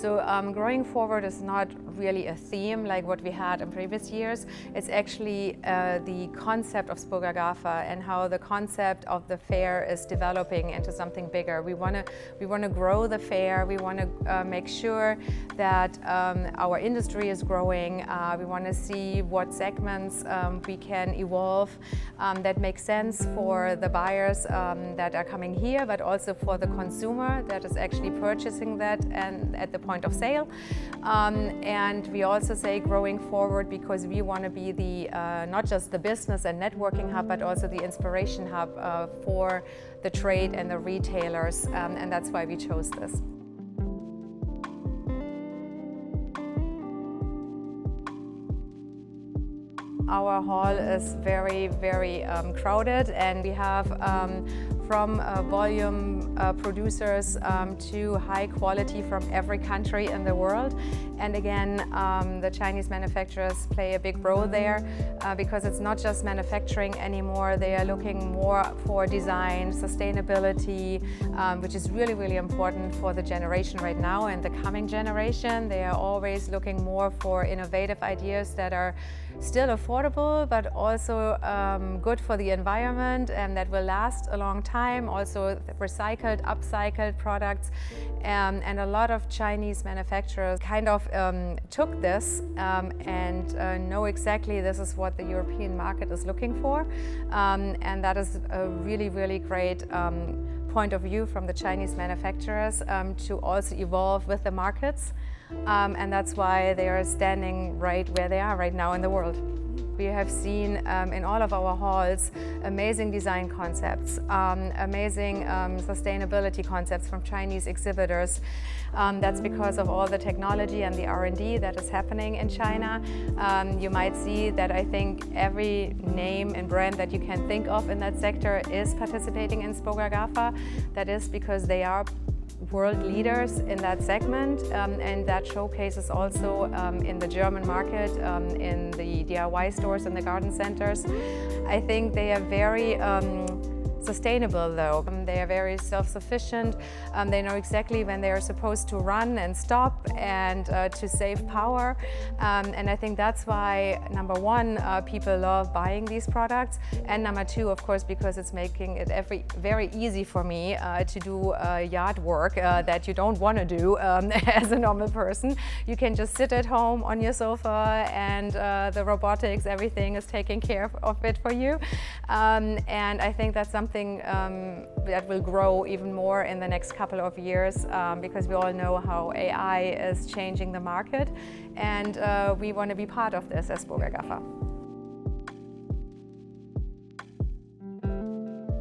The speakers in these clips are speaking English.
So growing forward is not really a theme like what we had in previous years. It's actually the concept of spoga+gafa and how the concept of the fair is developing into something bigger. We want to grow the fair. We want to make sure that our industry is growing. We want to see what segments we can evolve that make sense for the buyers that are coming here, but also for the consumer that is actually purchasing that and at the point of sale. And we also say growing forward because we want to be the not just the business and networking hub, but also the inspiration hub for the trade and the retailers, and that's why we chose this. Our hall is very, very crowded, and we have from volume producers to high quality from every country in the world. And again, the Chinese manufacturers play a big role there because it's not just manufacturing anymore. They are looking more for design, sustainability, which is really, really important for the generation right now and the coming generation. They are always looking more for innovative ideas that are still affordable, but also good for the environment and that will last a long time. Also recycled, upcycled products. And a lot of Chinese manufacturers kind of took this and know exactly this is what the European market is looking for. And that is a really, really great point of view from the Chinese manufacturers to also evolve with the markets. And that's why they are standing right where they are right now in the world. We have seen in all of our halls amazing design concepts, amazing sustainability concepts from Chinese exhibitors. That's because of all the technology and the R&D that is happening in China. You might see that I think every name and brand that you can think of in that sector is participating in spoga+gafa. That is because they are world leaders in that segment, and that showcases also in the German market, in the DIY stores and the garden centers. I think they are very sustainable though. They are very self-sufficient. They know exactly when they are supposed to run and stop and to save power. And I think that's why, number one, people love buying these products. And number two, of course, because it's making it very easy for me to do yard work that you don't want to do as a normal person. You can just sit at home on your sofa and the robotics, everything is taking care of it for you. And I think that's something that will grow even more in the next couple of years because we all know how AI is changing the market, and we want to be part of this as spoga+gafa.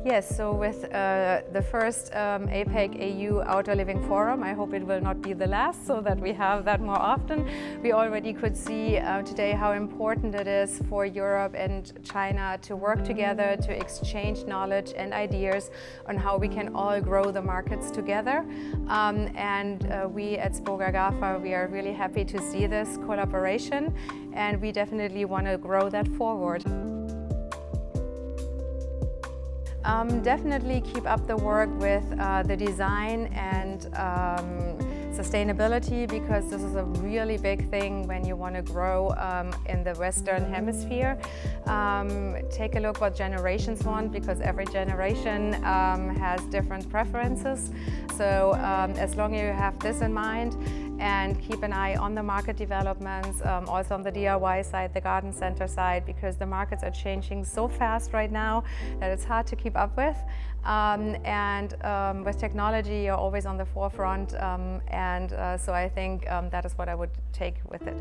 Yes, so with the first APEC AU Outdoor Living Forum, I hope it will not be the last, so that we have that more often. We already could see today how important it is for Europe and China to work together, to exchange knowledge and ideas on how we can all grow the markets together. And we at spoga+gafa, we are really happy to see this collaboration, and we definitely want to grow that forward. Definitely keep up the work with the design and sustainability, because this is a really big thing when you want to grow in the Western Hemisphere. Take a look what generations want, because every generation has different preferences. So as long as you have this in mind and keep an eye on the market developments, also on the DIY side, the garden center side, because the markets are changing so fast right now that it's hard to keep up with. And with technology, you're always on the forefront, and so I think that is what I would take with it.